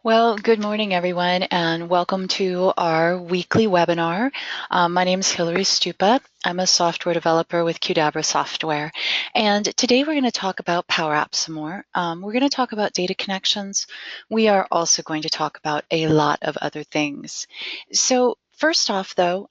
Well, good morning, everyone, and welcome to our weekly webinar. My name is Hilary Stupa. I'm a software developer with Qdabra software, and today we're going to talk about PowerApps some more. We're going to talk about data connections. We are also going to talk about a lot of other things. So first off, though,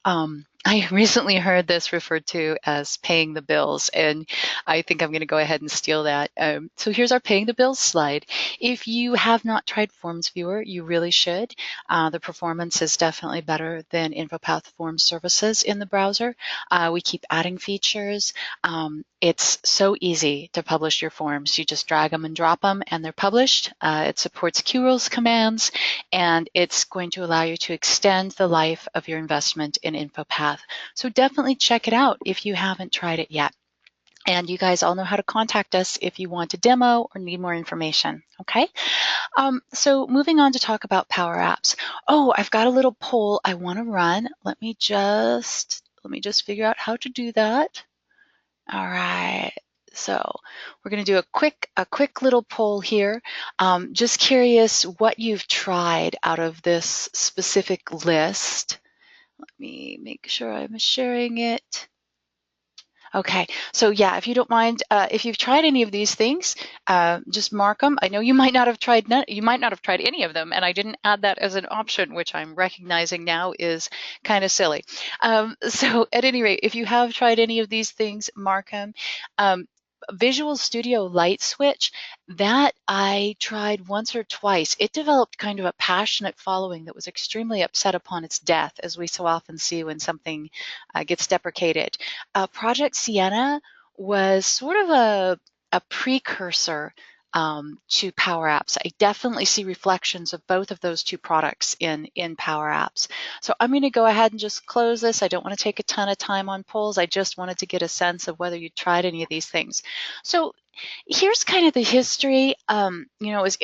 I recently heard this referred to as paying the bills, and I think I'm going to go ahead and steal that. So here's our paying the bills slide. If you have not tried Forms Viewer, you really should. The performance is definitely better than InfoPath Form services in the browser. We keep adding features. It's so easy to publish your forms. You just drag them and drop them, and they're published. It supports QRules commands, and it's going to allow you to extend the life of your investment in InfoPath. So definitely check it out if you haven't tried it yet. And you guys all know how to contact us if you want a demo or need more information, okay? So moving on to talk about Power Apps. Oh, I've got a little poll I want to run. Let me just figure out how to do that. All right. So we're going to do a quick little poll here. Just curious what you've tried out of this specific list. Let me make sure I'm sharing it. Okay, so yeah, if you don't mind, if you've tried any of these things, just mark them. I know you might not have tried you might not have tried any of them, and I didn't add that as an option, which I'm recognizing now is kind of silly. So at any rate, if you have tried any of these things, mark them. Visual Studio Light Switch, that I tried once or twice. It developed kind of a passionate following that was extremely upset upon its death, as we so often see when something gets deprecated. Project Sienna was sort of a precursor to PowerApps. I definitely see reflections of both of those two products in PowerApps. So I'm going to go ahead and just close this. I don't want to take a ton of time on polls. I just wanted to get a sense of whether you tried any of these things. So here's kind of the history. It was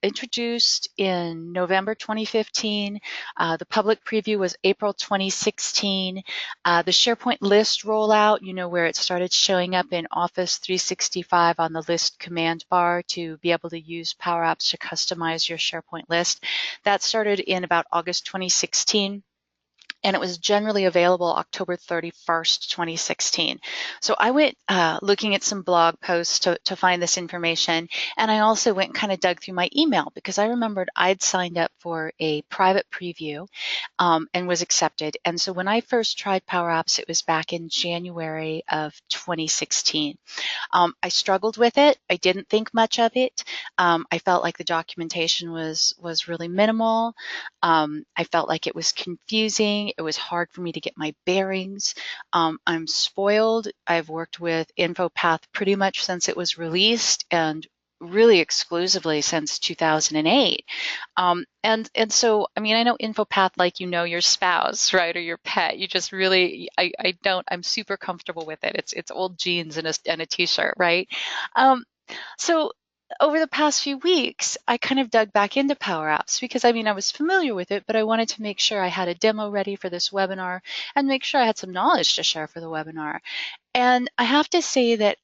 introduced in November 2015. The public preview was April 2016. The SharePoint list rollout, where it started showing up in Office 365 on the list command bar to be able to use Power Apps to customize your SharePoint list. That started in about August 2016. And it was generally available October 31st, 2016. So I went looking at some blog posts to find this information, and I also went and kind of dug through my email because I remembered I'd signed up for a private preview and was accepted. And so when I first tried Power Apps, it was back in January of 2016. I struggled with it. I didn't think much of it. I felt like the documentation was really minimal. I felt like it was confusing. It was hard for me to get my bearings. I'm spoiled. I've worked with InfoPath pretty much since it was released and really exclusively since 2008. And so, I mean, I know InfoPath like your spouse, right, or your pet. You just really, I don't, I'm super comfortable with it. It's old jeans and a t-shirt, right? So over the past few weeks, I kind of dug back into Power Apps because I was familiar with it, but I wanted to make sure I had a demo ready for this webinar and make sure I had some knowledge to share for the webinar. And I have to say that,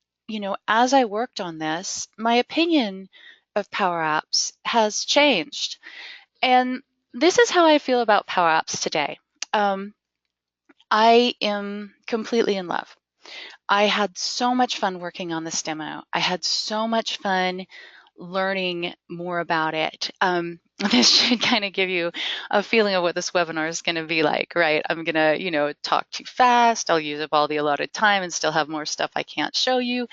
as I worked on this, my opinion of Power Apps has changed. And this is how I feel about Power Apps today. I am completely in love. I had so much fun working on this demo. I had so much fun learning more about it. This should kind of give you a feeling of what this webinar is going to be like, right? I'm going to, talk too fast. I'll use up all the allotted time and still have more stuff I can't show you.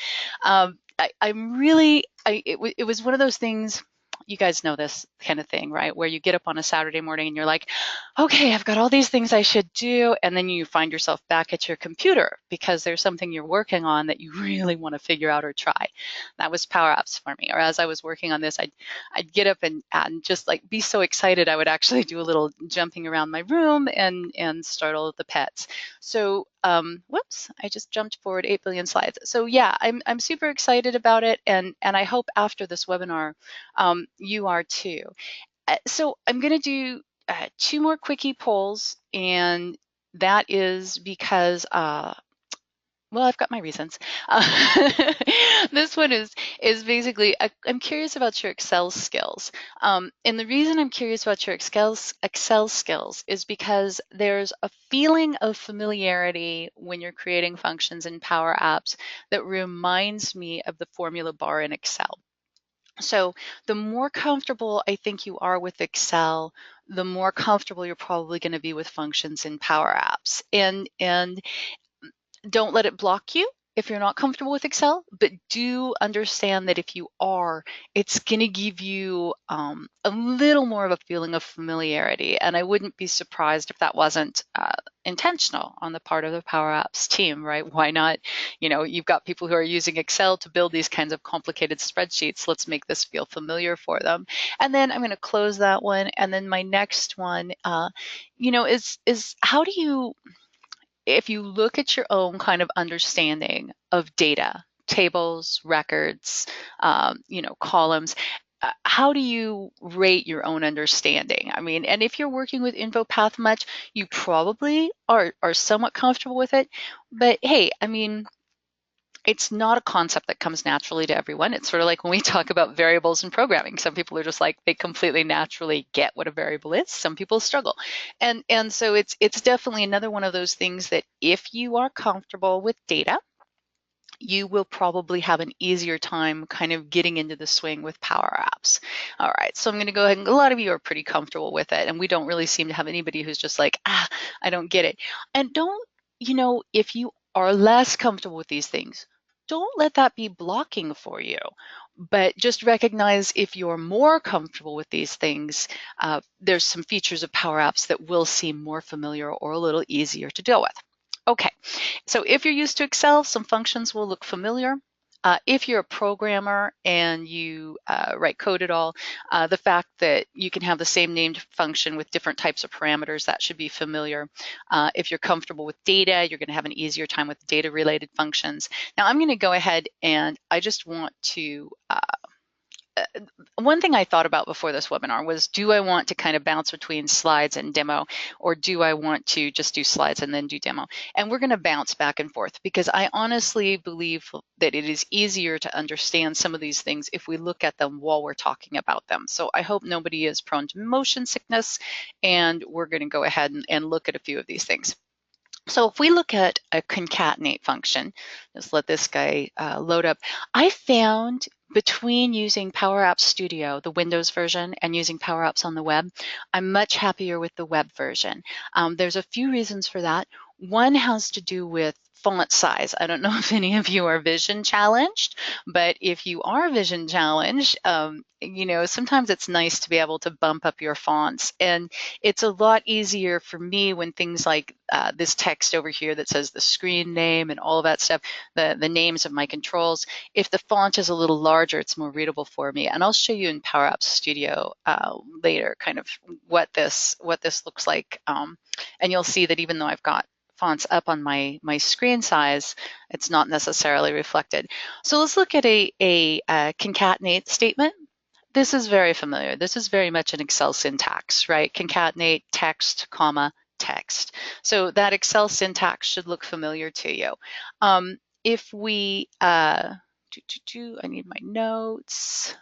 It was one of those things. You guys know this kind of thing, right? Where you get up on a Saturday morning and you're like, okay, I've got all these things I should do. And then you find yourself back at your computer because there's something you're working on that you really want to figure out or try. That was Power Apps for me. Or as I was working on this, I'd get up and just like be so excited I would actually do a little jumping around my room and startle the pets. So whoops, I just jumped forward 8 billion slides. So yeah, I'm super excited about it, and I hope after this webinar you are too. So I'm going to do 2 more quickie polls, and that is because well, I've got my reasons. This this one is basically, I'm curious about your Excel skills. And the reason I'm curious about your Excel skills is because there's a feeling of familiarity when you're creating functions in Power Apps that reminds me of the formula bar in Excel. So the more comfortable I think you are with Excel, the more comfortable you're probably going to be with functions in Power Apps. And don't let it block you if you're not comfortable with Excel, but do understand that if you are, it's going to give you a little more of a feeling of familiarity. And I wouldn't be surprised if that wasn't intentional on the part of the Power Apps team, right? Why not? You know, you've got people who are using Excel to build these kinds of complicated spreadsheets. Let's make this feel familiar for them. And then I'm going to close that one. And then my next one, is how do you, if you look at your own kind of understanding of data, tables, records, columns, how do you rate your own understanding? I mean, and if you're working with InfoPath much, you probably are somewhat comfortable with it. But hey, I mean, it's not a concept that comes naturally to everyone. It's sort of like when we talk about variables in programming. Some people are just like, they completely naturally get what a variable is. Some people struggle. And so it's definitely another one of those things that if you are comfortable with data, you will probably have an easier time kind of getting into the swing with Power Apps. All right, so I'm going to go ahead, and a lot of you are pretty comfortable with it, and we don't really seem to have anybody who's just like, I don't get it. And don't, if you are less comfortable with these things, don't let that be blocking for you. But just recognize if you're more comfortable with these things, there's some features of Power Apps that will seem more familiar or a little easier to deal with. Okay, so if you're used to Excel, some functions will look familiar. If you're a programmer and you write code at all, the fact that you can have the same named function with different types of parameters, that should be familiar. If you're comfortable with data, you're going to have an easier time with data-related functions. Now, I'm going to go ahead and I just want to one thing I thought about before this webinar was, do I want to kind of bounce between slides and demo, or do I want to just do slides and then do demo? And we're going to bounce back and forth because I honestly believe that it is easier to understand some of these things if we look at them while we're talking about them. So I hope nobody is prone to motion sickness, and we're going to go ahead and look at a few of these things. So if we look at a concatenate function, just let this guy load up. I found between using PowerApps Studio, the Windows version, and using PowerApps on the web, I'm much happier with the web version. There's a few reasons for that. One has to do with font size. I don't know if any of you are vision challenged, but if you are vision challenged, sometimes it's nice to be able to bump up your fonts. And it's a lot easier for me when things like this text over here that says the screen name and all of that stuff, the names of my controls, if the font is a little larger, it's more readable for me. And I'll show you in PowerApps Studio later kind of what this looks like. And you'll see that even though I've got fonts up on my screen size, it's not necessarily reflected. So let's look at a concatenate statement. This is very familiar. This is very much an Excel syntax, right? Concatenate text, comma, text. So that Excel syntax should look familiar to you. If we, I need my notes.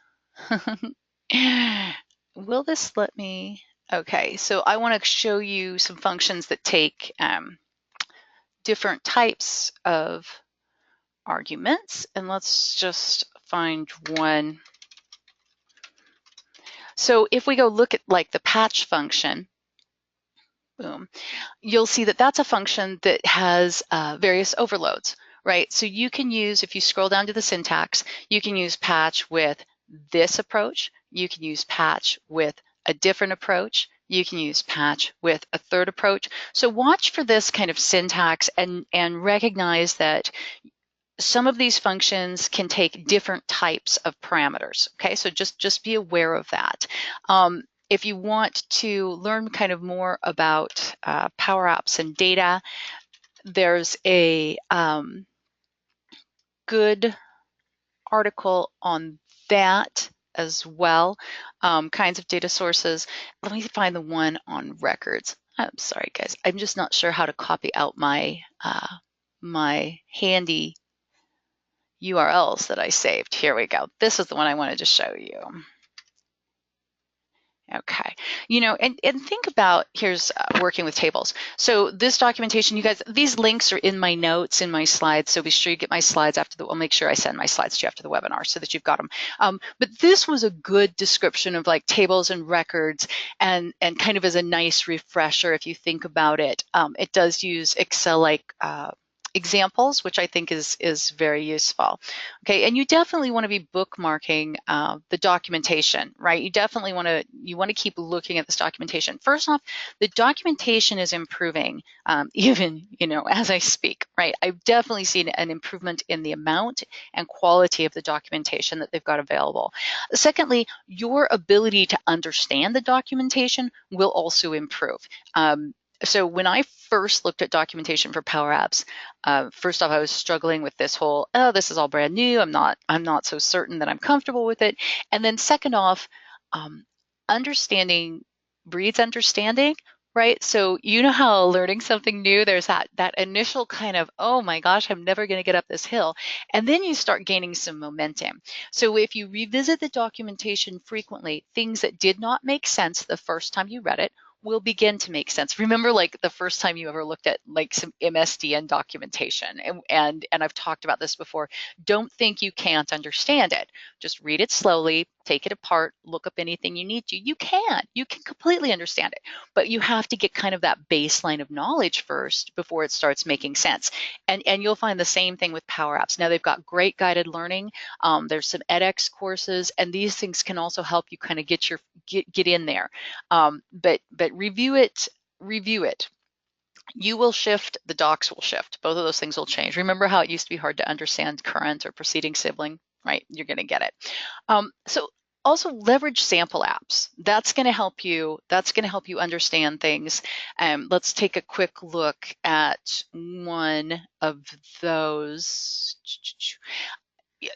Will this let me? Okay, so I want to show you some functions that take different types of arguments, and let's just find one. So if we go look at like the patch function, boom, you'll see that that's a function that has various overloads, right? So you can use, if you scroll down to the syntax, you can use patch with this approach. You can use patch with a different approach. You can use patch with a third approach. So watch for this kind of syntax and recognize that some of these functions can take different types of parameters. Okay, so just be aware of that. If you want to learn kind of more about Power Apps and data, there's a good article on that as well, kinds of data sources. Let me find the one on records. I'm sorry, guys. I'm just not sure how to copy out my my handy URLs that I saved. Here we go. This is the one I wanted to show you. Okay, and think about, here's working with tables. So this documentation, you guys, these links are in my notes, in my slides, so be sure you get my slides after I'll make sure I send my slides to you after the webinar so that you've got them. But this was a good description of like tables and records, and kind of as a nice refresher, if you think about it, it does use Excel-like examples, which I think is very useful. Okay, and you definitely want to be bookmarking the documentation, right? You definitely want to keep looking at this documentation. First off, the documentation is improving even as I speak, right? I've definitely seen an improvement in the amount and quality of the documentation that they've got available. Secondly, your ability to understand the documentation will also improve. So when I first looked at documentation for PowerApps, first off, I was struggling with this whole, oh, this is all brand new. I'm not so certain that I'm comfortable with it. And then second off, understanding breeds understanding, right? So you know how learning something new, there's that initial kind of, oh my gosh, I'm never going to get up this hill. And then you start gaining some momentum. So if you revisit the documentation frequently, things that did not make sense the first time you read it will begin to make sense. Remember, like the first time you ever looked at like some MSDN documentation, and I've talked about this before. Don't think you can't understand it. Just read it slowly, take it apart, look up anything you need to. You can completely understand it, but you have to get kind of that baseline of knowledge first before it starts making sense. And you'll find the same thing with PowerApps. Now they've got great guided learning. There's some edX courses, and these things can also help you kind of get in there. But review it. You will shift, the docs will shift. Both of those things will change. Remember how it used to be hard to understand current or preceding sibling, right? You're going to get it. So also leverage sample apps. That's going to help you. That's going to help you understand things. Let's take a quick look at one of those.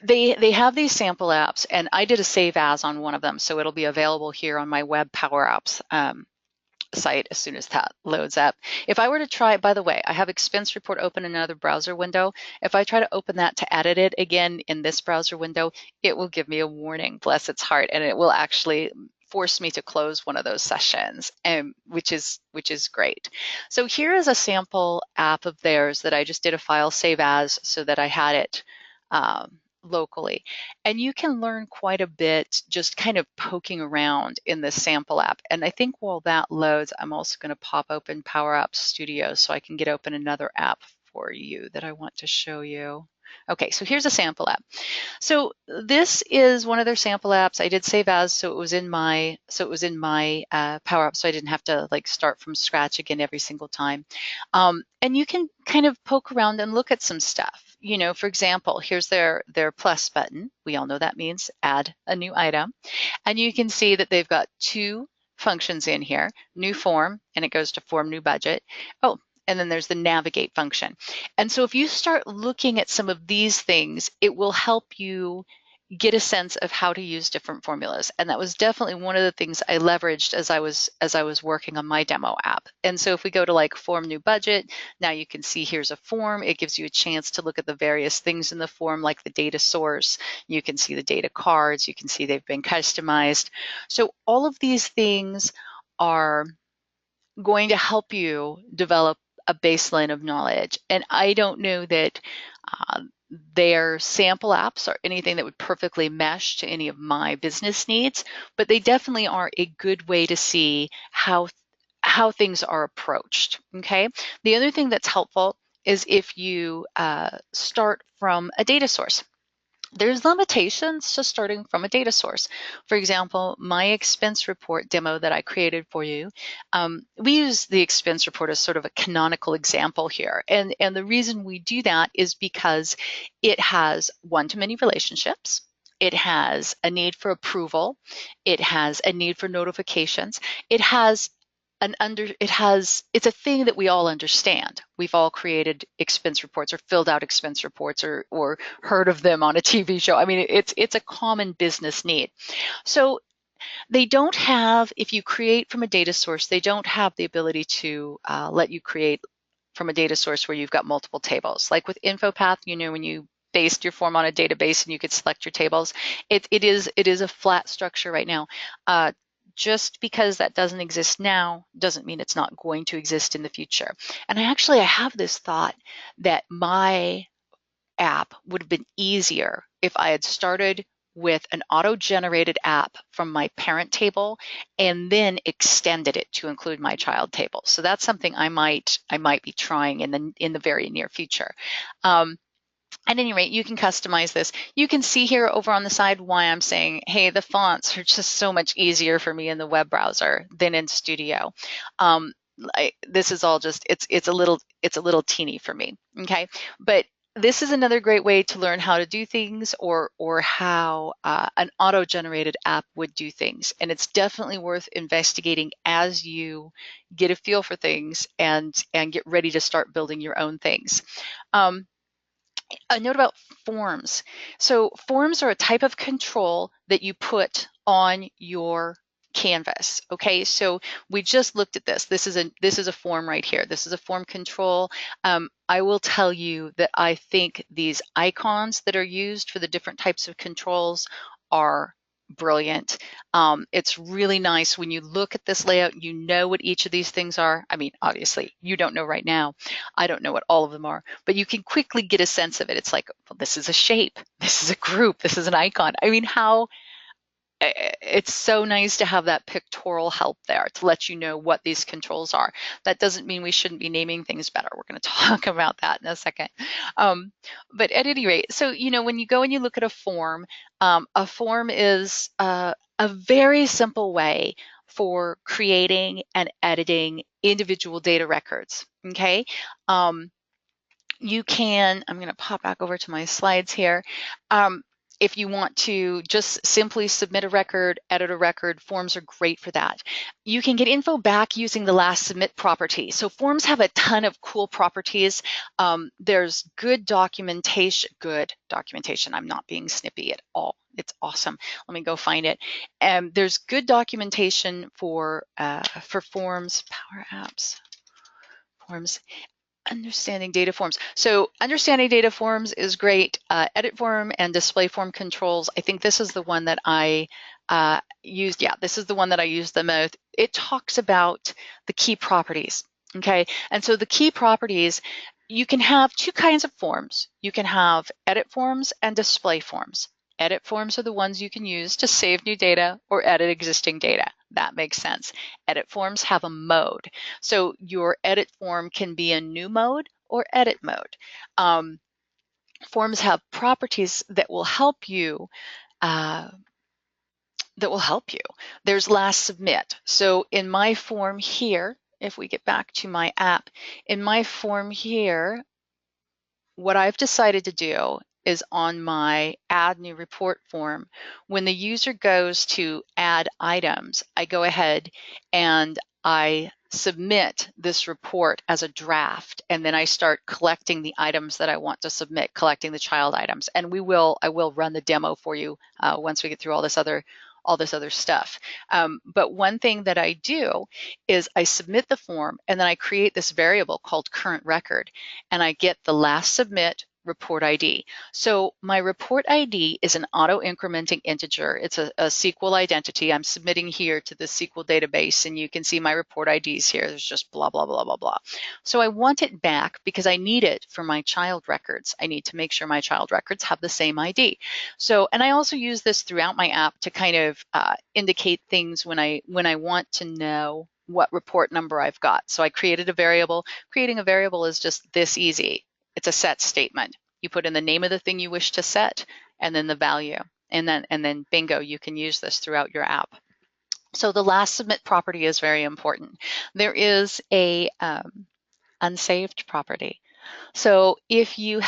They have these sample apps, and I did a save as on one of them, so it'll be available here on my web PowerApps site as soon as that loads up. If I were to try, by the way, I have expense report open in another browser window. If I try to open that to edit it again in this browser window, it will give me a warning, bless its heart, and it will actually force me to close one of those sessions, which is great. So here is a sample app of theirs that I just did a file save as so that I had it locally. And you can learn quite a bit just kind of poking around in the sample app. And I think while that loads, I'm also going to pop open PowerApps Studio so I can get open another app for you that I want to show you. Okay, so here's a sample app. So this is one of their sample apps. I did save as, so it was in my PowerApp, so I didn't have to like start from scratch again every single time. And you can kind of poke around and look at some stuff. For example, here's their plus button. We all know that means add a new item. And you can see that they've got two functions in here, new form, and it goes to form new budget. Oh, and then there's the navigate function. And so if you start looking at some of these things, it will help you get a sense of how to use different formulas. And that was definitely one of the things I leveraged as I was working on my demo app. And so if we go to like form new budget, now you can see here's a form. It gives you a chance to look at the various things in the form, like the data source. You can see the data cards. You can see they've been customized. So all of these things are going to help you develop a baseline of knowledge. And I don't know that their sample apps are anything that would perfectly mesh to any of my business needs, but they definitely are a good way to see how things are approached. Okay. The other thing that's helpful is if you start from a data source. There's limitations to starting from a data source. For example, my expense report demo that I created for you, we use the expense report as sort of a canonical example here. And the reason we do that is because it has one-to-many relationships. It has a need for approval. It has a need for notifications. It has it's a thing that we all understand. We've all created expense reports or filled out expense reports or heard of them on a TV show. I mean, it's a common business need. So they don't have, if you create from a data source, they don't have the ability to let you create from a data source where you've got multiple tables. Like with InfoPath, when you based your form on a database and you could select your tables. It is a flat structure right now. Just because that doesn't exist now doesn't mean it's not going to exist in the future. And I have this thought that my app would have been easier if I had started with an auto-generated app from my parent table and then extended it to include my child table. So that's something I might be trying in the very near future. At any rate, you can customize this. You can see here over on the side why I'm saying, hey, the fonts are just so much easier for me in the web browser than in Studio. This is all just, it's a little teeny for me, okay? But this is another great way to learn how to do things or how an auto-generated app would do things. And it's definitely worth investigating as you get a feel for things and get ready to start building your own things. A note about forms. So forms are a type of control that you put on your canvas. Okay, so we just looked at this. This is a form right here. This is a form control. I will tell you that I think these icons that are used for the different types of controls are brilliant. It's really nice when you look at this layout, you know what each of these things are. I mean, obviously, you don't know right now. I don't know what all of them are, but you can quickly get a sense of it. It's like, well, this is a shape, this is a group, this is an icon. I mean, it's so nice to have that pictorial help there to let you know what these controls are. That doesn't mean we shouldn't be naming things better. We're going to talk about that in a second. But at any rate, so, when you go and you look at a form is a very simple way for creating and editing individual data records, okay? I'm going to pop back over to my slides here. If you want to just simply submit a record, edit a record, forms are great for that. You can get info back using the last submit property. So forms have a ton of cool properties. There's good documentation. I'm not being snippy at all. It's awesome. Let me go find it. There's good documentation for forms, PowerApps, forms. Understanding data forms. So understanding data forms is great. Edit form and display form controls. I think this is the one that I used. Yeah, this is the one that I used the most. It talks about the key properties. Okay, and so the key properties, you can have two kinds of forms. You can have edit forms and display forms. Edit forms are the ones you can use to save new data or edit existing data. That makes sense. Edit forms have a mode. So your edit form can be a new mode or edit mode. Forms have properties that will help you. There's last submit. So in my form here, if we get back to my app, in my form here, what I've decided to do is on my add new report form, when the user goes to add items, I go ahead and I submit this report as a draft, and then I start collecting the items that I want to submit, collecting the child items. And I will run the demo for you once we get through all this other stuff. But one thing that I do is I submit the form and then I create this variable called current record, and I get the last submit report ID. So my report ID is an auto-incrementing integer. It's a SQL identity. I'm submitting here to the SQL database, and you can see my report IDs here. There's just blah, blah, blah, blah, blah. So I want it back because I need it for my child records. I need to make sure my child records have the same ID. So, and I also use this throughout my app to kind of indicate things when I want to know what report number I've got. So I created a variable. Creating a variable is just this easy. It's a set statement. You put in the name of the thing you wish to set and then the value. And then bingo, you can use this throughout your app. So the last submit property is very important. There is a unsaved property. So if your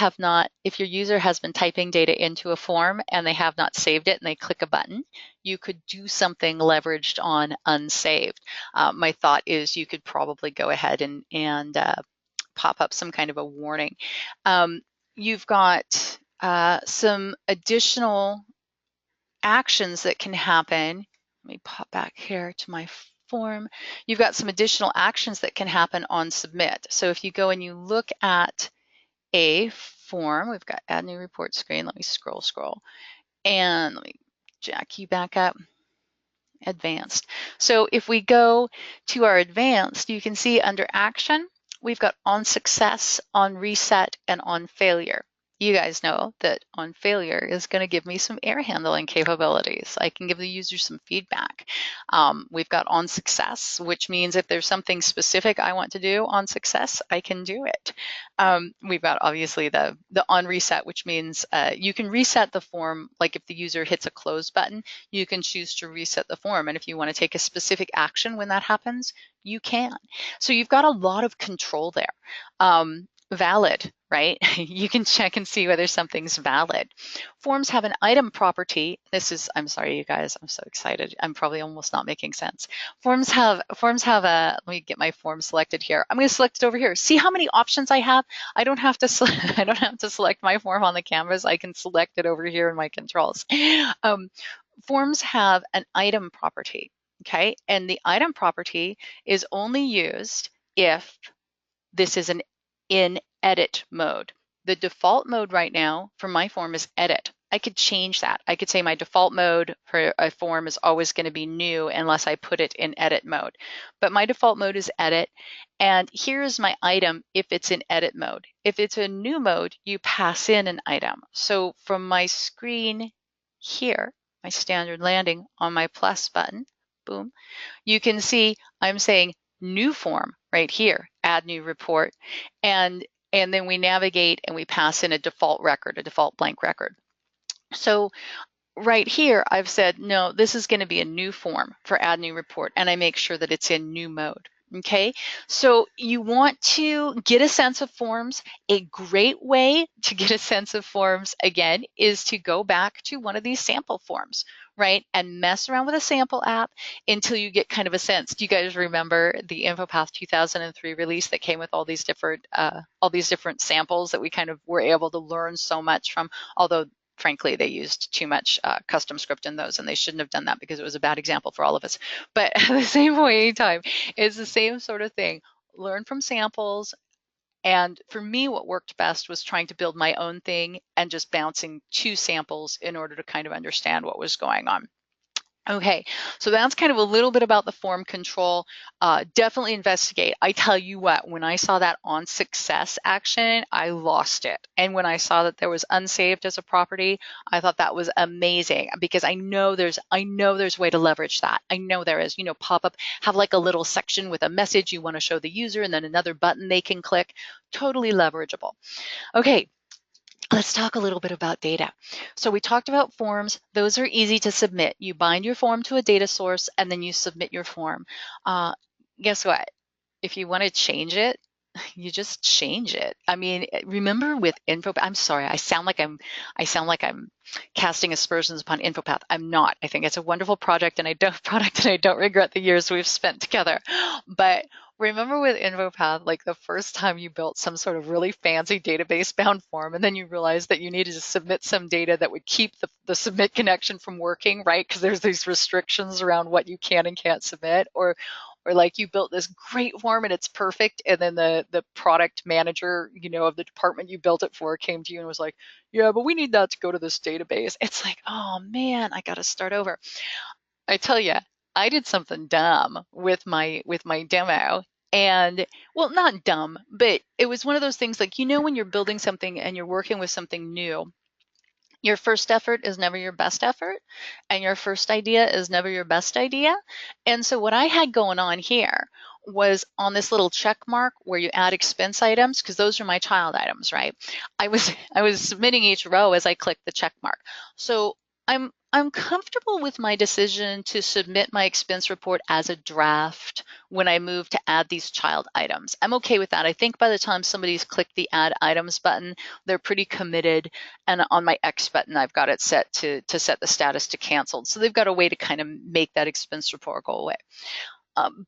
user has been typing data into a form and they have not saved it and they click a button, you could do something leveraged on unsaved. My thought is you could probably go ahead and pop up some kind of a warning. You've got some additional actions that can happen. Let me pop back here to my form. You've got some additional actions that can happen on submit. So if you go and you look at a form. We've got add new report screen. Let me scroll. And let me jack you back up. Advanced. So if we go to our advanced, you can see under action, we've got on success, on reset, and on failure. You guys know that on failure is going to give me some error handling capabilities. I can give the user some feedback. We've got on success, which means if there's something specific I want to do on success, I can do it. We've got obviously the on reset, which means you can reset the form. Like if the user hits a close button, you can choose to reset the form. And if you want to take a specific action when that happens, you can. So you've got a lot of control there. Valid, right? You can check and see whether something's valid. Forms have an item property. I'm sorry, you guys, I'm so excited. I'm probably almost not making sense. Forms have let me get my form selected here. I'm going to select it over here. See how many options I have? I don't have to select my form on the canvas. I can select it over here in my controls. Forms have an item property, okay? And the item property is only used if this is an in edit mode. The default mode right now for my form is edit. I could change that. I could say my default mode for a form is always going to be new unless I put it in edit mode. But my default mode is edit. And here's my item if it's in edit mode. If it's a new mode, you pass in an item. So from my screen here, my standard landing on my plus button, boom, you can see I'm saying new form right here, add new report. And then we navigate and we pass in a default record, a default blank record. So right here, I've said, no, this is going to be a new form for add new report, and I make sure that it's in new mode. Okay, so you want to get a sense of forms. A great way to get a sense of forms, again, is to go back to one of these sample forms, right? And mess around with a sample app until you get kind of a sense. Do you guys remember the InfoPath 2003 release that came with all these different samples that we kind of were able to learn so much from, although frankly, they used too much custom script in those, and they shouldn't have done that because it was a bad example for all of us. But at the same point in time, it's the same sort of thing. Learn from samples. And for me, what worked best was trying to build my own thing and just bouncing two samples in order to kind of understand what was going on. Okay, so that's kind of a little bit about the form control. Definitely investigate. I tell you what, when I saw that on success action, I lost it. And when I saw that there was unsaved as a property, I thought that was amazing because I know there's a way to leverage that. I know there is, pop-up, have like a little section with a message you want to show the user and then another button they can click. Totally leverageable. Okay. Let's talk a little bit about data. So we talked about forms. Those are easy to submit. You bind your form to a data source and then you submit your form. Guess what? If you want to change it, you just change it. I mean, remember with InfoPath, I'm sorry, I sound like I'm casting aspersions upon InfoPath. I'm not. I think it's a wonderful project and I don't regret the years we've spent together. But remember with InfoPath, like the first time you built some sort of really fancy database bound form and then you realized that you needed to submit some data that would keep the submit connection from working, right? Because there's these restrictions around what you can and can't submit, or like you built this great form and it's perfect, and then the product manager, of the department you built it for came to you and was like, yeah, but we need that to go to this database. It's like, oh man, I got to start over. I tell you, I did something dumb with my demo. And well, not dumb, but it was one of those things like, when you're building something and you're working with something new, your first effort is never your best effort, and your first idea is never your best idea. And so what I had going on here was on this little check mark where you add expense items, because those are my child items, right? I was submitting each row as I clicked the check mark. So I'm comfortable with my decision to submit my expense report as a draft when I move to add these child items. I'm okay with that. I think by the time somebody's clicked the add items button, they're pretty committed. And on my X button, I've got it set to set the status to canceled. So they've got a way to kind of make that expense report go away.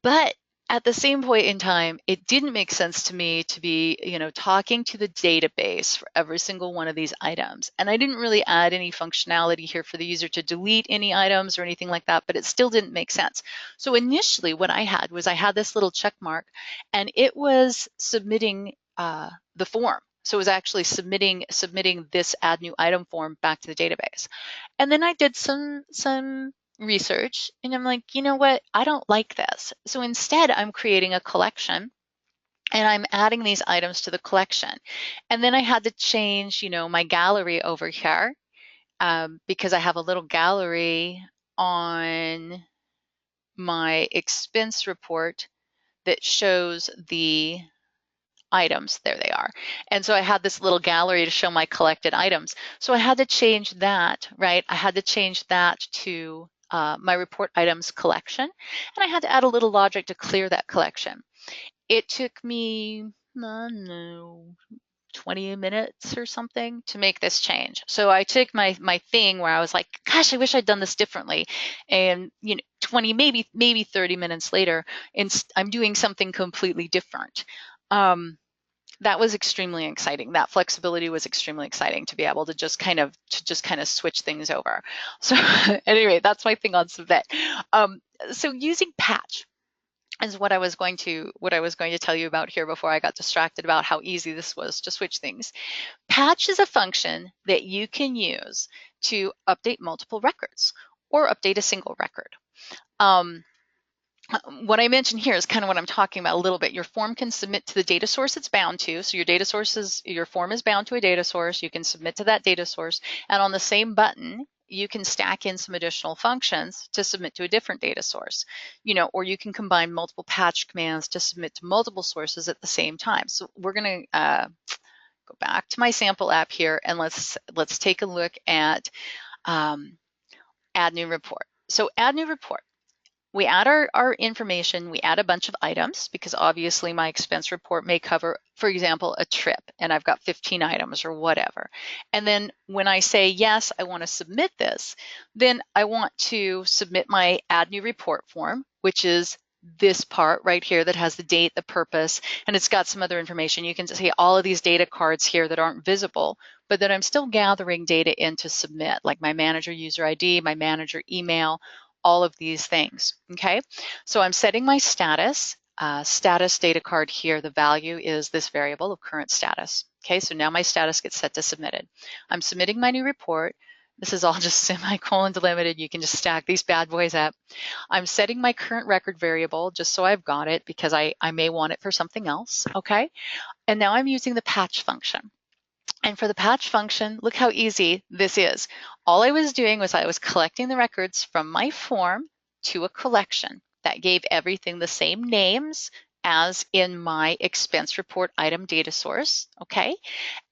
But at the same point in time, it didn't make sense to me to be, talking to the database for every single one of these items. And I didn't really add any functionality here for the user to delete any items or anything like that, but it still didn't make sense. So initially what I had was I had this little check mark and it was submitting the form. So it was actually submitting this add new item form back to the database. And then I did some research and I'm like, you know what? I don't like this. So instead I'm creating a collection and I'm adding these items to the collection. And then I had to change, my gallery over here because I have a little gallery on my expense report that shows the items. There they are. And so I had this little gallery to show my collected items. So I had to change that, right? I had to change that to my report items collection. And I had to add a little logic to clear that collection. It took me, I don't know, 20 minutes or something to make this change. So I took my thing where I was like, gosh, I wish I'd done this differently. And 20, maybe 30 minutes later, I'm doing something completely different. That was extremely exciting. That flexibility was extremely exciting to be able to just kind of switch things over. So anyway, that's my thing on Submit. So using Patch is what I was going to tell you about here before I got distracted about how easy this was to switch things. Patch is a function that you can use to update multiple records or update a single record. What I mentioned here is kind of what I'm talking about a little bit. Your form can submit to the data source it's bound to. So your form is bound to a data source. You can submit to that data source. And on the same button, you can stack in some additional functions to submit to a different data source, or you can combine multiple patch commands to submit to multiple sources at the same time. So we're going to go back to my sample app here and let's take a look at add new report. So add new report. We add our information, we add a bunch of items because obviously my expense report may cover, for example, a trip and I've got 15 items or whatever. And then when I say, yes, I want to submit this, then I want to submit my add new report form, which is this part right here that has the date, the purpose, and it's got some other information. You can see all of these data cards here that aren't visible, but that I'm still gathering data in to submit, like my manager user ID, my manager email, all of these things, okay? So I'm setting my status data card here. The value is this variable of current status, okay? So now my status gets set to submitted. I'm submitting my new report. This is all just semicolon delimited. You can just stack these bad boys up. I'm setting my current record variable just so I've got it because I may want it for something else, okay? And now I'm using the patch function. And for the patch function, look how easy this is. All I was doing was I was collecting the records from my form to a collection that gave everything the same names as in my expense report item data source, okay?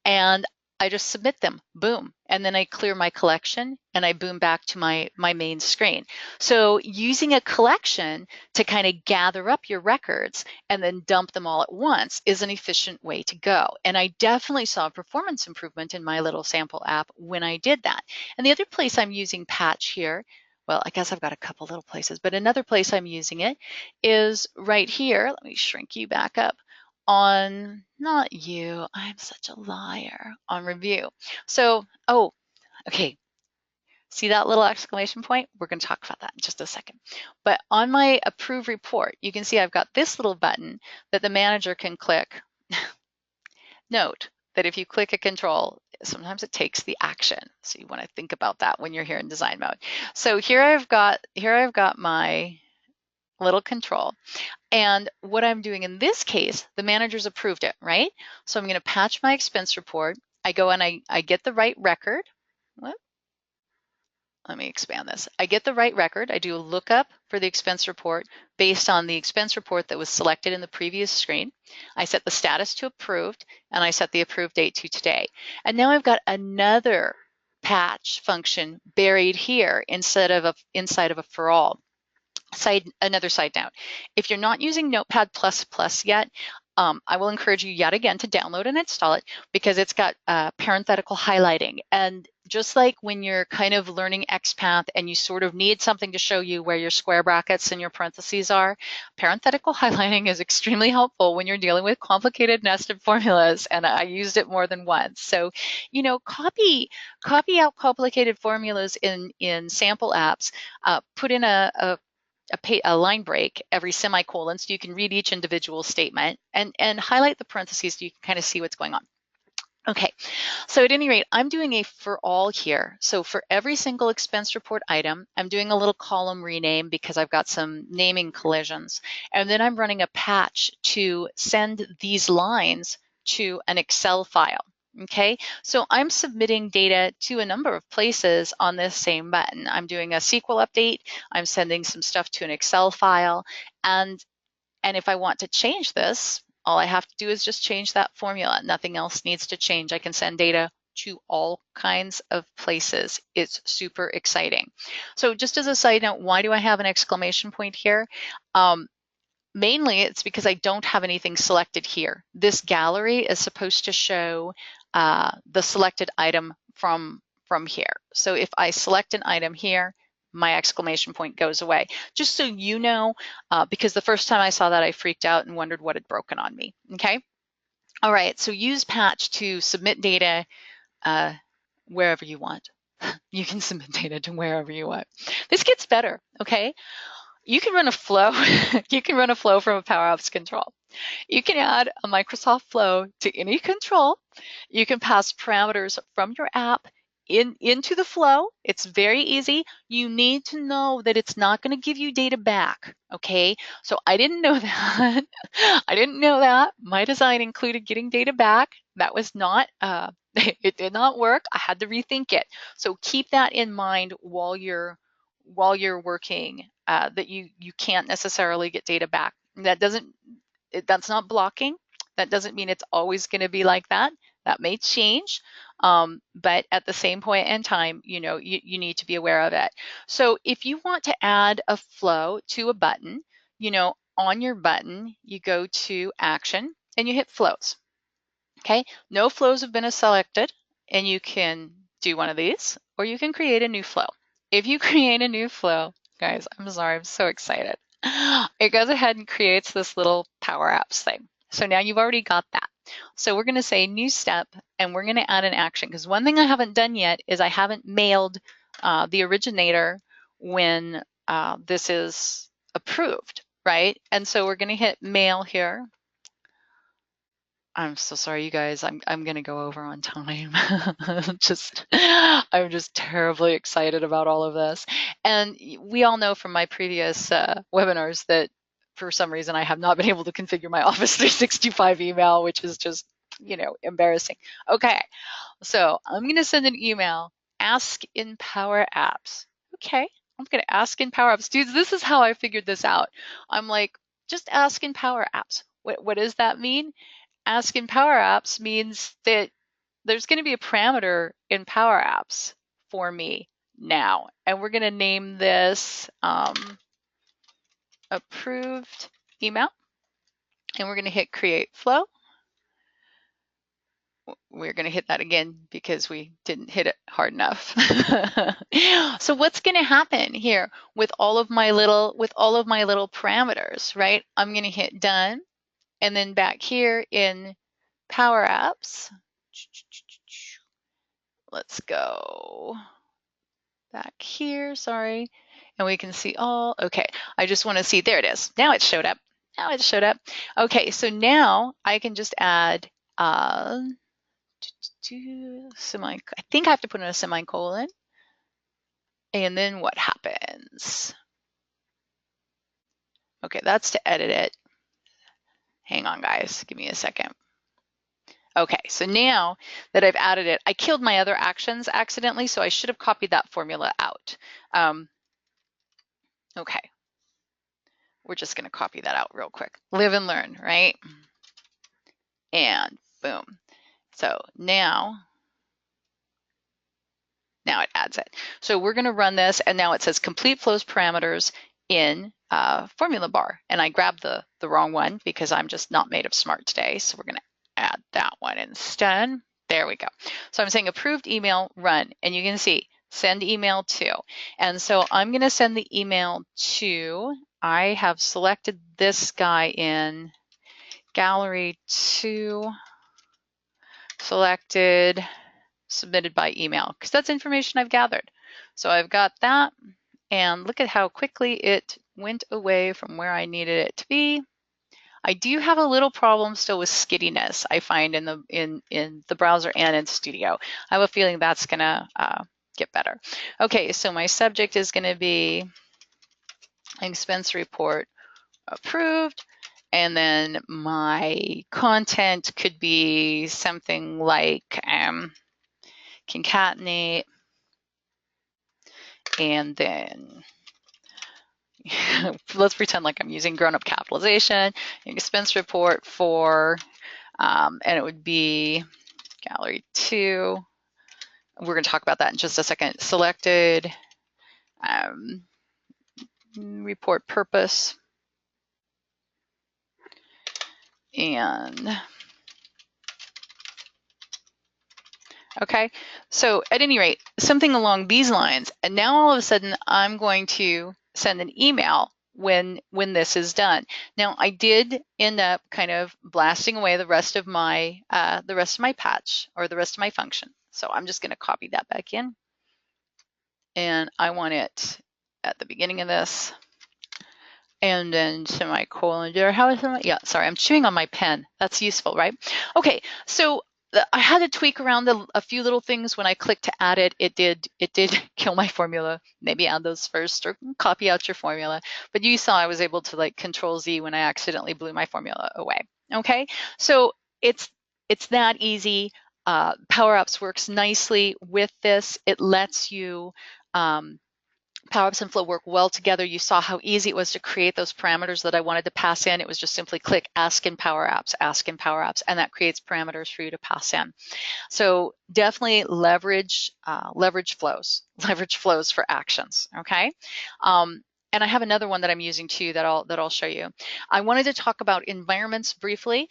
And I just submit them, boom. And then I clear my collection and I boom back to my main screen. So using a collection to kind of gather up your records and then dump them all at once is an efficient way to go. And I definitely saw a performance improvement in my little sample app when I did that. And the other place I'm using Patch here, well, I guess I've got a couple little places, but another place I'm using it is right here. Let me shrink you back up. On, not you, I'm such a liar, on review. So, oh, okay. See that little exclamation point? We're going to talk about that in just a second. But on my approve report, you can see I've got this little button that the manager can click. Note that if you click a control, sometimes it takes the action. So you want to think about that when you're here in design mode. So here I've got my little control. And what I'm doing in this case, the manager's approved it, right? So I'm going to patch my expense report. I go and I get the right record. Let me expand this. I get the right record. I do a lookup for the expense report based on the expense report that was selected in the previous screen. I set the status to approved, and I set the approved date to today. And now I've got another patch function buried here inside of a for all. Another side note, if you're not using Notepad++ yet, I will encourage you yet again to download and install it because it's got parenthetical highlighting. And just like when you're kind of learning XPath and you sort of need something to show you where your square brackets and your parentheses are, parenthetical highlighting is extremely helpful when you're dealing with complicated nested formulas, and I used it more than once. So, copy out complicated formulas in sample apps, put in a line break every semicolon so you can read each individual statement and highlight the parentheses so you can kind of see what's going on. Okay, so at any rate, I'm doing a for all here. So for every single expense report item, I'm doing a little column rename because I've got some naming collisions. And then I'm running a patch to send these lines to an Excel file. Okay, so I'm submitting data to a number of places on this same button. I'm doing a SQL update, I'm sending some stuff to an Excel file, and if I want to change this, all I have to do is just change that formula. Nothing else needs to change. I can send data to all kinds of places. It's super exciting. So just as a side note, why do I have an exclamation point here? Mainly it's because I don't have anything selected here. This gallery is supposed to show the selected item from here. So if I select an item here, my exclamation point goes away. Just so you know, because the first time I saw that, I freaked out and wondered what had broken on me, okay? All right, so use patch to submit data wherever you want. You can submit data to wherever you want. This gets better, okay? You can run a flow. You can run a flow from a PowerApps control. You can add a Microsoft flow to any control. You can pass parameters from your app into the flow. It's very easy. You need to know that it's not going to give you data back. Okay, so I didn't know that. I didn't know that. My design included getting data back. That was not, it did not work. I had to rethink it. So keep that in mind while you're working, that you can't necessarily get data back. That's not blocking. That doesn't mean it's always going to be like that. That may change, but at the same point in time, you need to be aware of it. So if you want to add a flow to a button, on your button, you go to Action and you hit Flows. Okay, no flows have been selected, and you can do one of these, or you can create a new flow. If you create a new flow, guys, I'm sorry, I'm so excited. It goes ahead and creates this little PowerApps thing. So now you've already got that. So we're going to say new step, and we're going to add an action, because one thing I haven't done yet is I haven't mailed the originator when this is approved, right? And so we're going to hit mail here. I'm so sorry, you guys. I'm gonna go over on time. I'm just terribly excited about all of this. And we all know from my previous webinars that for some reason I have not been able to configure my Office 365 email, which is just, embarrassing. Okay, so I'm gonna send an email, ask in Power Apps. Okay, I'm gonna ask in Power Apps. Dudes, this is how I figured this out. I'm like, just ask in Power Apps. What does that mean? Ask in PowerApps means that there's going to be a parameter in PowerApps for me now. And we're going to name this approved email. And we're going to hit create flow. We're going to hit that again because we didn't hit it hard enough. So what's going to happen here with all of my little parameters, right? I'm going to hit done. And then back here in PowerApps, let's go back here, sorry. And we can see all, okay. I just want to see, there it is. Now it showed up. Now it showed up. Okay, so now I can just add I think I have to put in a semicolon. And then what happens? Okay, that's to edit it. Hang on, guys. Give me a second. Okay, so now that I've added it, I killed my other actions accidentally, so I should have copied that formula out. Okay, we're just gonna copy that out real quick. Live and learn, right? And boom. So now it adds it. So we're gonna run this, and now it says complete flows parameters in formula bar. And I grabbed the wrong one because I'm just not made of smart today. So we're gonna add that one instead. There we go. So I'm saying approved email run, and you can see send email to. And so I'm going to send the email to, I have selected this guy in gallery 2, selected, submitted by email, because that's information I've gathered. So I've got that, and look at how quickly it went away from where I needed it to be. I do have a little problem still with skiddiness, I find in the browser and in Studio. I have a feeling that's gonna get better. Okay, so my subject is gonna be expense report approved. And then my content could be something like concatenate, and then let's pretend like I'm using grown-up capitalization, expense report for, and it would be gallery 2. We're going to talk about that in just a second. Selected, report purpose, and okay, so at any rate, something along these lines. And now all of a sudden, I'm going to send an email when this is done. Now, I did end up kind of blasting away the rest of my patch, or the rest of my function. So I'm just going to copy that back in, and I want it at the beginning of this, and then semicolon there. How is it? Yeah, sorry, I'm chewing on my pen. That's useful, right? Okay, so I had to tweak around a few little things when I clicked to add it. It did kill my formula. Maybe add those first, or copy out your formula. But you saw I was able to like Control Z when I accidentally blew my formula away. Okay, so it's that easy. PowerApps works nicely with this. It lets you PowerApps and Flow work well together. You saw how easy it was to create those parameters that I wanted to pass in. It was just simply click ask in PowerApps, and that creates parameters for you to pass in. So definitely leverage flows for actions. Okay. And I have another one that I'm using too that I'll show you. I wanted to talk about environments briefly.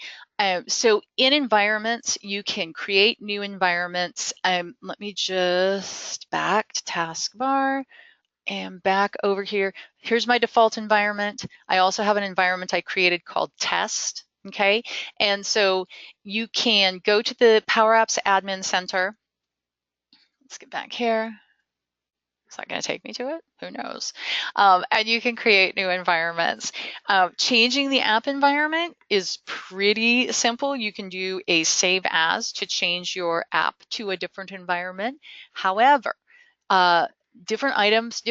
So in environments, you can create new environments. Let me just back to taskbar. And back over here, here's my default environment. I also have an environment I created called test, okay? And so you can go to the PowerApps Admin Center. Let's get back here. Is that going to take me to it? Who knows? And you can create new environments. Changing the app environment is pretty simple. You can do a save as to change your app to a different environment. However, different items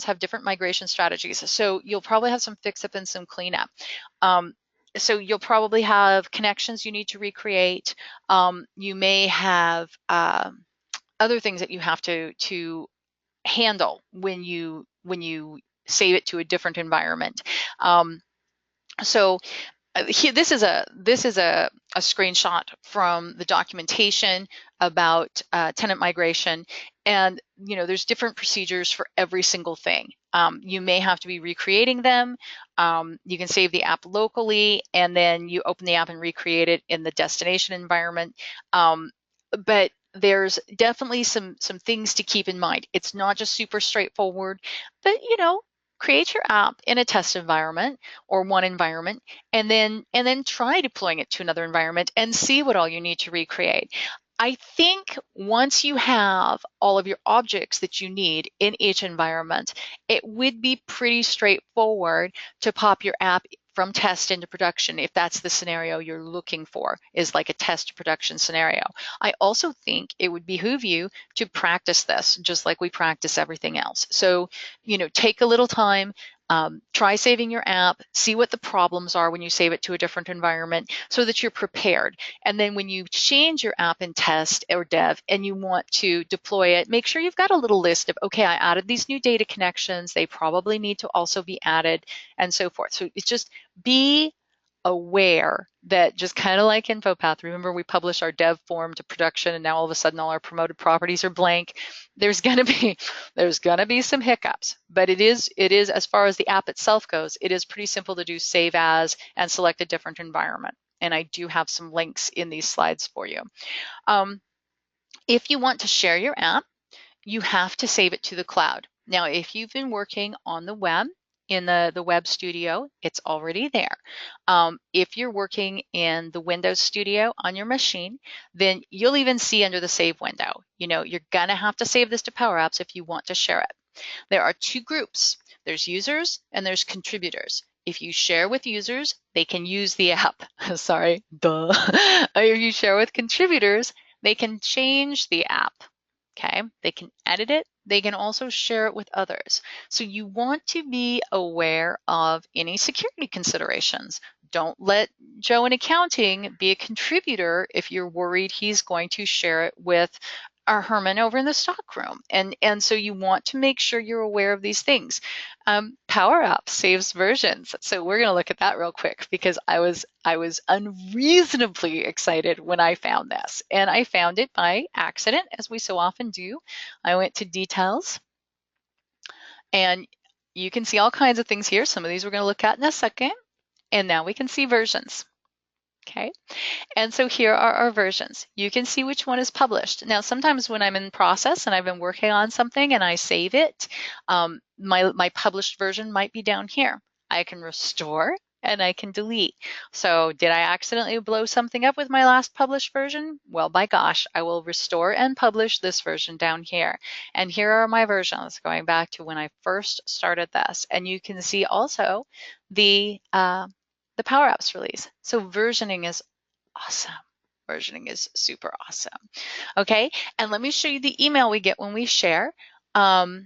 have different migration strategies. So you'll probably have some fix up and some cleanup. So you'll probably have connections you need to recreate. You may have other things that you have to handle when you save it to a different environment. So here, this is a screenshot from the documentation about tenant migration, and there's different procedures for every single thing. You may have to be recreating them. You can save the app locally, and then you open the app and recreate it in the destination environment. But there's definitely some things to keep in mind. It's not just super straightforward, but create your app in a test environment or one environment, and then try deploying it to another environment and see what all you need to recreate. I think once you have all of your objects that you need in each environment, it would be pretty straightforward to pop your app from test into production, if that's the scenario you're looking for, is like a test to production scenario. I also think it would behoove you to practice this just like we practice everything else. So, take a little time, try saving your app, see what the problems are when you save it to a different environment so that you're prepared. And then when you change your app in test or dev and you want to deploy it, make sure you've got a little list of, okay, I added these new data connections. They probably need to also be added, and so forth. So it's just be aware that, just kind of like InfoPath, remember we publish our dev form to production and now all of a sudden all our promoted properties are blank. There's gonna be some hiccups, but it is as far as the app itself goes, it is pretty simple to do save as and select a different environment. And I do have some links in these slides for you. If you want to share your app, you have to save it to the cloud. Now, if you've been working on the web, in the web studio, it's already there. If you're working in the Windows Studio on your machine, then you'll even see under the save window, you're gonna have to save this to PowerApps if you want to share it. There are two groups. There's users and there's contributors. If you share with users, they can use the app. Sorry, duh. If you share with contributors, they can change the app. Okay, they can edit it. They can also share it with others. So you want to be aware of any security considerations. Don't let Joe in accounting be a contributor if you're worried he's going to share it with our Herman over in the stockroom. And so you want to make sure you're aware of these things. PowerApps saves versions. So we're going to look at that real quick because I was unreasonably excited when I found this. And I found it by accident, as we so often do. I went to details, and you can see all kinds of things here. Some of these we're going to look at in a second. And now we can see versions. Okay. And so here are our versions. You can see which one is published. Now, sometimes when I'm in process and I've been working on something and I save it, my published version might be down here. I can restore and I can delete. So did I accidentally blow something up with my last published version? Well, by gosh, I will restore and publish this version down here. And here are my versions going back to when I first started this. And you can see also the PowerApps release. So versioning is awesome. Versioning is super awesome. Okay, and let me show you the email we get when we share. I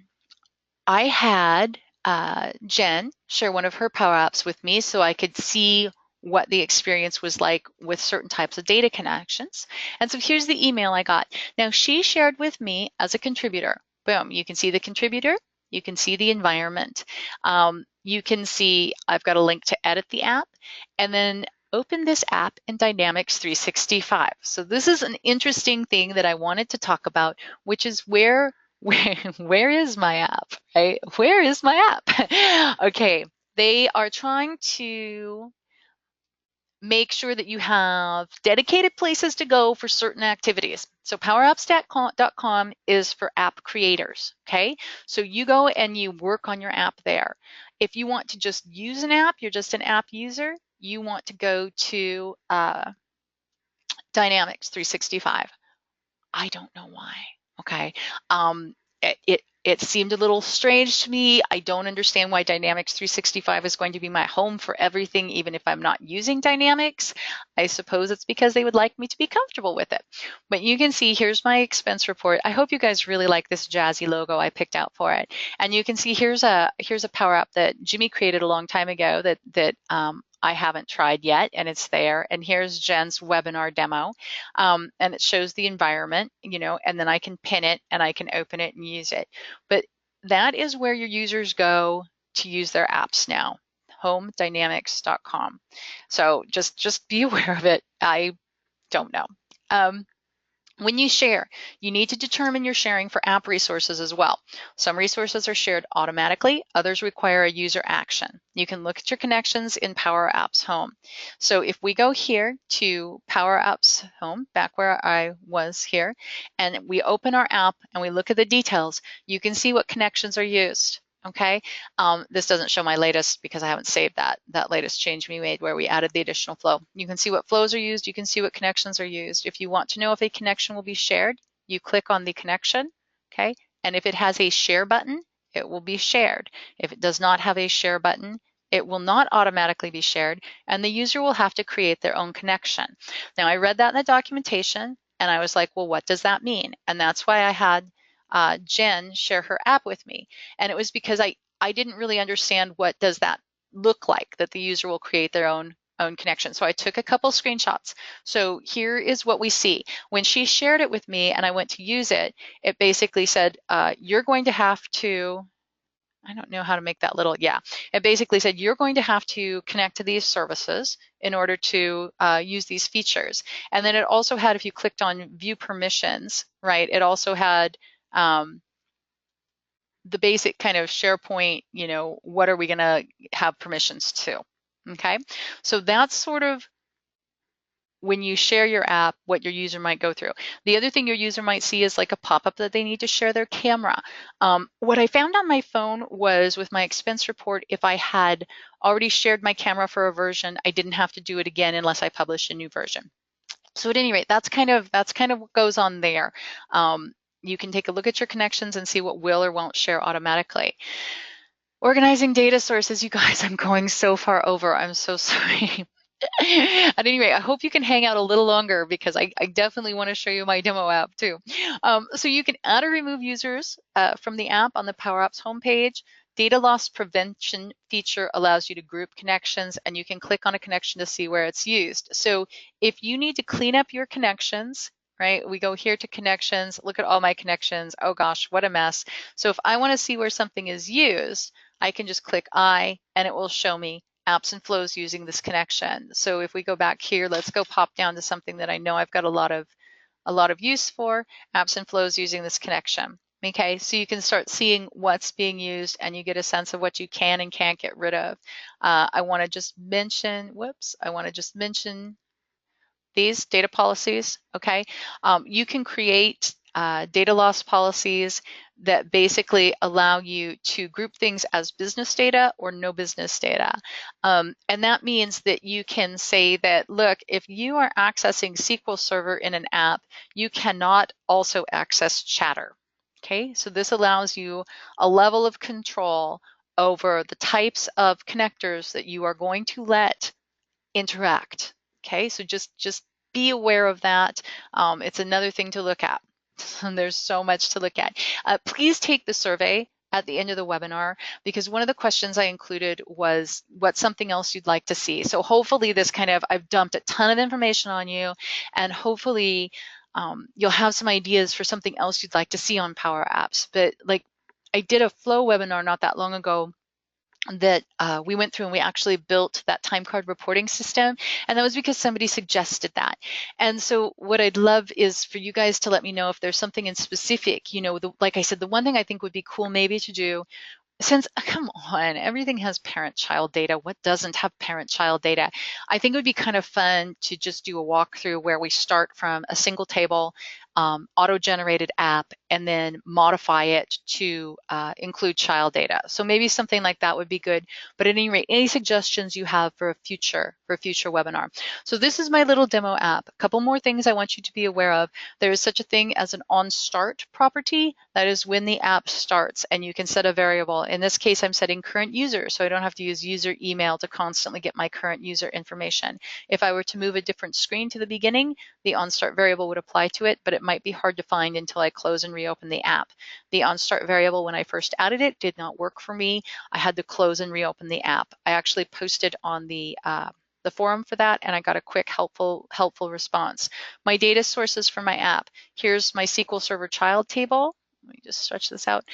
had Jen share one of her PowerApps with me so I could see what the experience was like with certain types of data connections. And so here's the email I got. Now she shared with me as a contributor. Boom, you can see the contributor. You can see the environment. You can see I've got a link to edit the app, and then open this app in Dynamics 365. So this is an interesting thing that I wanted to talk about, which is where is my app, right? Where is my app? Okay, they are trying to make sure that you have dedicated places to go for certain activities. So PowerApps.com is for app creators, okay? So you go and you work on your app there. If you want to just use an app, you're just an app user, you want to go to Dynamics 365. I don't know why. Okay. It seemed a little strange to me. I don't understand why Dynamics 365 is going to be my home for everything, even if I'm not using Dynamics. I suppose it's because they would like me to be comfortable with it. But you can see here's my expense report. I hope you guys really like this jazzy logo I picked out for it. And you can see here's a Power App that Jimmy created a long time ago that I haven't tried yet, and it's there. And here's Jen's webinar demo, and it shows the environment, and then I can pin it and I can open it and use it. But that is where your users go to use their apps now, homedynamics.com. So just be aware of it. I don't know. When you share, you need to determine you're sharing for app resources as well. Some resources are shared automatically, others require a user action. You can look at your connections in PowerApps Home. So if we go here to PowerApps Home, back where I was here, and we open our app and we look at the details, you can see what connections are used. Okay, this doesn't show my latest because I haven't saved that latest change we made where we added the additional flow. You can see what flows are used. You can see what connections are used. If you want to know if a connection will be shared, you click on the connection, okay? And if it has a share button, it will be shared. If it does not have a share button, it will not automatically be shared, and the user will have to create their own connection. Now, I read that in the documentation, and I was like, well, what does that mean? And that's why I had Jen share her app with me. And it was because I didn't really understand what does that look like, that the user will create their own connection. So I took a couple screenshots. So here is what we see. When she shared it with me and I went to use it, it basically said, you're going to have to, I don't know how to make that little, yeah. It basically said, you're going to have to connect to these services in order to use these features. And then it also had, if you clicked on view permissions, right, it also had the basic kind of SharePoint, what are we going to have permissions to? Okay, so that's sort of when you share your app, what your user might go through. The other thing your user might see is like a pop-up that they need to share their camera. What I found on my phone was with my expense report, if I had already shared my camera for a version, I didn't have to do it again unless I published a new version. So at any rate, that's kind of what goes on there. You can take a look at your connections and see what will or won't share automatically. Organizing data sources, you guys, I'm going so far over. I'm so sorry. At any rate, I hope you can hang out a little longer because I definitely want to show you my demo app too. So you can add or remove users from the app on the PowerApps homepage. Data loss prevention feature allows you to group connections, and you can click on a connection to see where it's used. So if you need to clean up your connections, right, we go here to connections, look at all my connections. Oh gosh, what a mess. So if I want to see where something is used, I can just click I, and it will show me apps and flows using this connection. So if we go back here, let's go pop down to something that I know I've got a lot of use for, apps and flows using this connection. Okay, so you can start seeing what's being used and you get a sense of what you can and can't get rid of. I want to just mention, these data policies, okay? You can create data loss policies that basically allow you to group things as business data or no business data. And that means that you can say that, look, if you are accessing SQL Server in an app, you cannot also access Chatter. Okay, so this allows you a level of control over the types of connectors that you are going to let interact. Okay, so just be aware of that. It's another thing to look at. There's so much to look at. Please take the survey at the end of the webinar because one of the questions I included was what's something else you'd like to see. So hopefully this I've dumped a ton of information on you, and hopefully you'll have some ideas for something else you'd like to see on Power Apps. But like I did a flow webinar not that long ago that we went through, and we actually built that time card reporting system, and that was because somebody suggested that. And so what I'd love is for you guys to let me know if there's something in specific, like I said, the one thing I think would be cool maybe to do, since come on, everything has parent-child data. What doesn't have parent-child data? I think it would be kind of fun to just do a walkthrough where we start from a single table, auto-generated app, and then modify it to include child data. So maybe something like that would be good. But at any rate, any suggestions you have for a future webinar? So this is my little demo app. A couple more things I want you to be aware of. There is such a thing as an onStart property. That is when the app starts, and you can set a variable. In this case, I'm setting current user, so I don't have to use user email to constantly get my current user information. If I were to move a different screen to the beginning, the onStart variable would apply to it, but it might be hard to find until I close and reopen the app. The onStart variable, when I first added it, did not work for me. I had to close and reopen the app. I actually posted on the forum for that, and I got a quick, helpful response. My data sources for my app. Here's my SQL Server child table. Let me just stretch this out.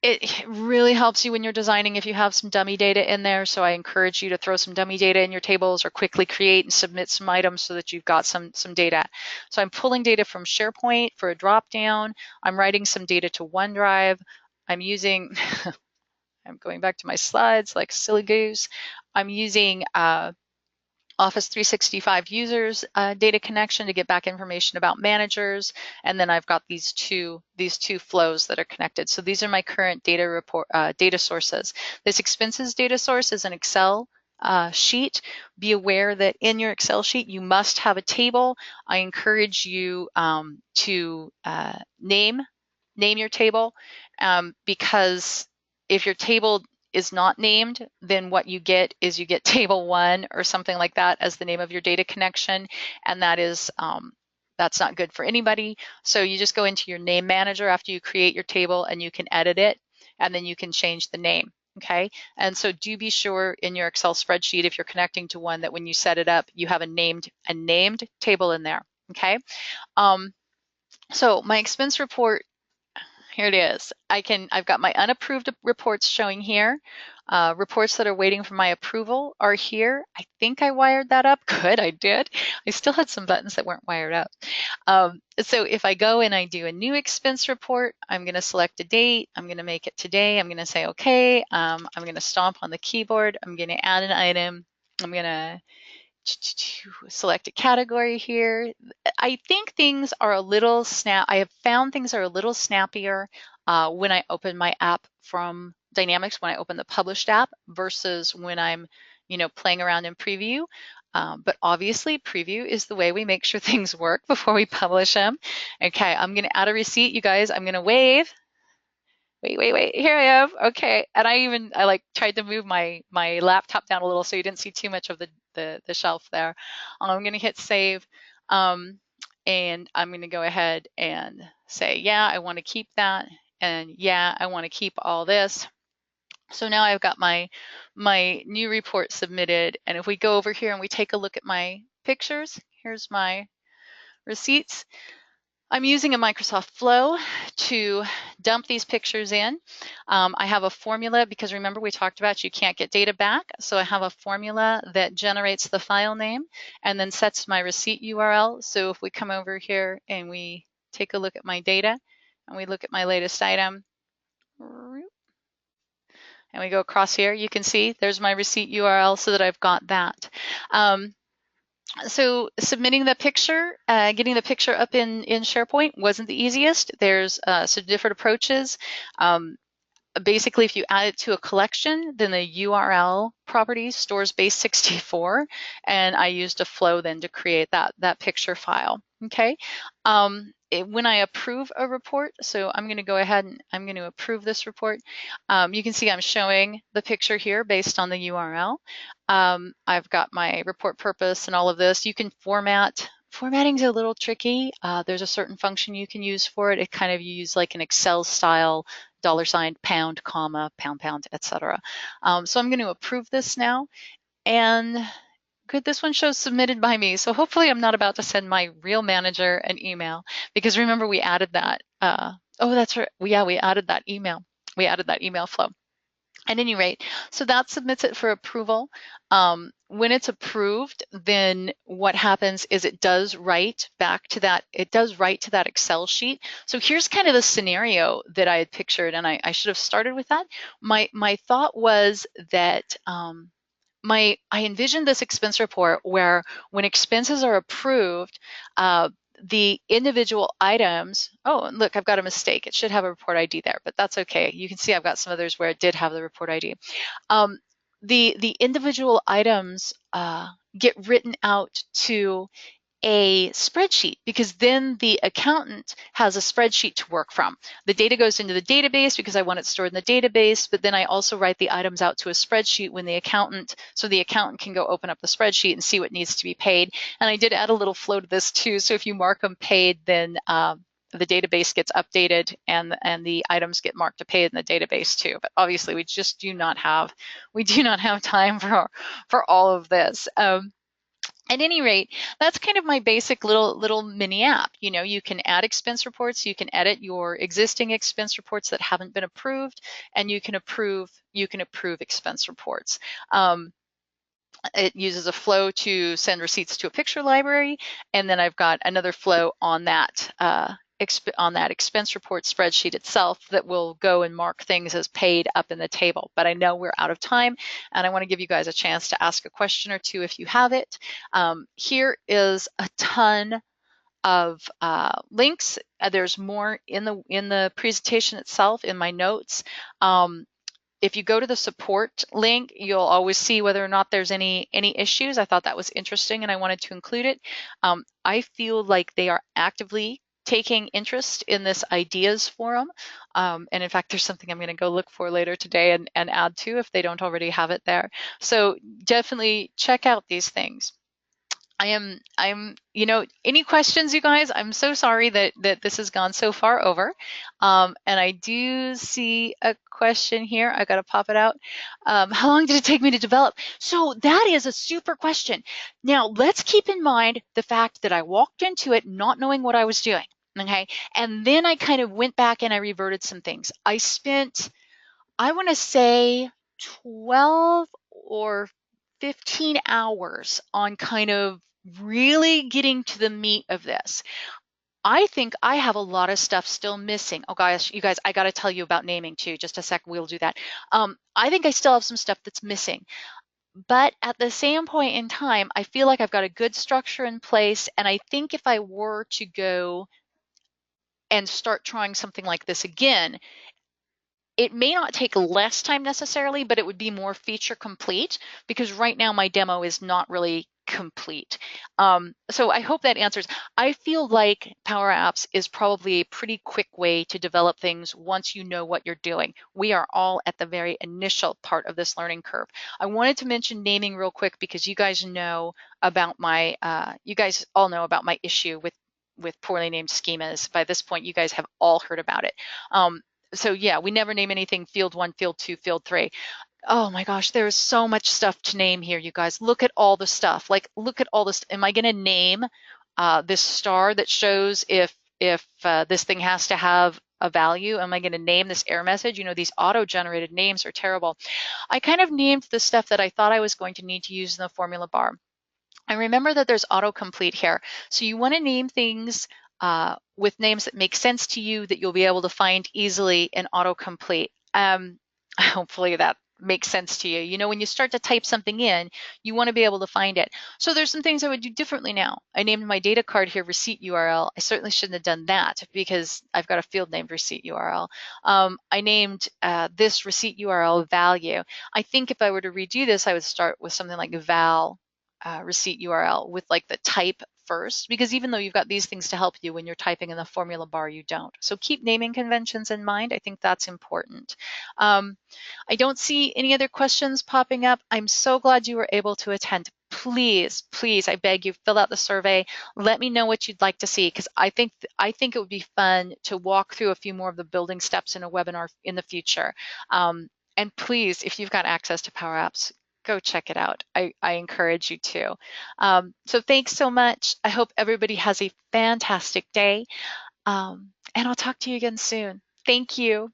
It really helps you when you're designing if you have some dummy data in there. So I encourage you to throw some dummy data in your tables or quickly create and submit some items so that you've got some data. So I'm pulling data from SharePoint for a dropdown. I'm writing some data to OneDrive. I'm using, I'm going back to my slides like silly goose. I'm using Office 365 users data connection to get back information about managers, and then I've got these two flows that are connected. So these are my current data sources. This expenses data source is an Excel sheet. Be aware that in your Excel sheet you must have a table. I encourage you to name your table because if your table is not named, then what you get is you get table 1 or something like that as the name of your data connection, and that's not good for anybody. So you just go into your name manager after you create your table and you can edit it, and then you can change the name. Okay, and so do be sure in your Excel spreadsheet, if you're connecting to one, that when you set it up, you have a named table in there. Okay, so my expense report, here it is. I've got my unapproved reports showing here. Reports that are waiting for my approval are here. I think I wired that up. Good, I did. I still had some buttons that weren't wired up. So if I go and I do a new expense report, I'm going to select a date. I'm going to make it today. I'm going to say, okay. I'm going to stomp on the keyboard. I'm going to add an item. I'm going to select a category here. I think things are a little I have found things are a little snappier when I open my app from Dynamics, when I open the published app versus when I'm, playing around in preview. But obviously preview is the way we make sure things work before we publish them. Okay, I'm going to add a receipt, you guys. I'm going to wave Wait, here I am. Okay, and I like tried to move my laptop down a little so you didn't see too much of the shelf there. I'm gonna hit save, um, and I'm gonna go ahead and say, yeah, I want to keep that, and yeah, I want to keep all this. So now I've got my new report submitted, and if we go over here and we take a look at my pictures, here's my receipts. I'm using a Microsoft Flow to dump these pictures in. I have a formula because remember we talked about you can't get data back. So I have a formula that generates the file name and then sets my receipt URL. So if we come over here and we take a look at my data and we look at my latest item and we go across here, you can see there's my receipt URL so that I've got that. So submitting the picture, getting the picture up in SharePoint wasn't the easiest. There's some different approaches. Basically, if you add it to a collection, then the URL property stores base64, and I used a flow then to create that picture file. Okay. When I approve a report, so I'm going to go ahead and I'm going to approve this report. You can see I'm showing the picture here based on the URL. I've got my report purpose and all of this. You can format. Formatting is a little tricky. There's a certain function you can use for it. It kind of use like an Excel style $, pound, comma, pound, etc. So I'm going to approve this now. And good, this one shows submitted by me. So hopefully I'm not about to send my real manager an email because remember we added that. Oh, that's right. Yeah, we added that email. We added that email flow. At any rate, so that submits it for approval. When it's approved, then what happens is it does write back to that. It does write to that Excel sheet. So here's kind of the scenario that I had pictured, and I should have started with that. My thought was that I envisioned this expense report where when expenses are approved, the individual items, oh, look, I've got a mistake. It should have a report ID there, but that's okay. You can see I've got some others where it did have the report ID. The individual items get written out to a spreadsheet because then the accountant has a spreadsheet to work from. The data goes into the database because I want it stored in the database, but then I also write the items out to a spreadsheet when the accountant, so the accountant can go open up the spreadsheet and see what needs to be paid. And I did add a little flow to this too. So if you mark them paid, then the database gets updated and the items get marked to paid in the database too. But obviously we just do not have time for all of this. At any rate, that's kind of my basic little mini app. You know, you can add expense reports, you can edit your existing expense reports that haven't been approved, and you can approve expense reports. It uses a flow to send receipts to a picture library, and then I've got another flow on that expense report spreadsheet itself that will go and mark things as paid up in the table. But I know we're out of time, and I want to give you guys a chance to ask a question or two if you have it. Here is a ton of links. There's more in the presentation itself in my notes. If you go to the support link, you'll always see whether or not there's any issues. I thought that was interesting and I wanted to include it. I feel like they are actively taking interest in this ideas forum. And in fact, there's something I'm going to go look for later today and add to if they don't already have it there. So definitely check out these things. Any questions, you guys? I'm so sorry that this has gone so far over. And I do see a question here. I got to pop it out. How long did it take me to develop? So that is a super question. Now, let's keep in mind the fact that I walked into it not knowing what I was doing. Okay. And then I kind of went back and I reverted some things. I spent, I want to say 12 or 15 hours on kind of really getting to the meat of this. I think I have a lot of stuff still missing. Oh gosh, you guys, I got to tell you about naming too. Just a sec, we'll do that. I think I still have some stuff that's missing. But at the same point in time, I feel like I've got a good structure in place. And I think if I were to go and start trying something like this again, it may not take less time necessarily, but it would be more feature complete because right now my demo is not really complete. So I hope that answers. I feel like Power Apps is probably a pretty quick way to develop things once you know what you're doing. We are all at the very initial part of this learning curve. I wanted to mention naming real quick because you guys know about my, you guys all know about my issue with poorly named schemas. By this point, you guys have all heard about it. So yeah, we never name anything field 1, field 2, field 3. Oh my gosh, there is so much stuff to name here, you guys. Look at all the stuff. Like, look at all this. Am I going to name this star that shows if this thing has to have a value? Am I going to name this error message? You know, these auto-generated names are terrible. I kind of named the stuff that I thought I was going to need to use in the formula bar. And remember that there's autocomplete here. So you want to name things with names that make sense to you that you'll be able to find easily in autocomplete. Hopefully that makes sense to you. You know, when you start to type something in, you want to be able to find it. So there's some things I would do differently now. I named my data card here receipt URL. I certainly shouldn't have done that because I've got a field named receipt URL. I named this receipt URL value. I think if I were to redo this, I would start with something like val receipt URL with like the type first, because even though you've got these things to help you when you're typing in the formula bar, you don't. So keep naming conventions in mind. I think that's important. I don't see any other questions popping up. I'm so glad you were able to attend. Please, please, I beg you, fill out the survey. Let me know what you'd like to see, because I think it would be fun to walk through a few more of the building steps in a webinar in the future. And please, if you've got access to Power Apps, go check it out. I encourage you to. So thanks so much. I hope everybody has a fantastic day. And I'll talk to you again soon. Thank you.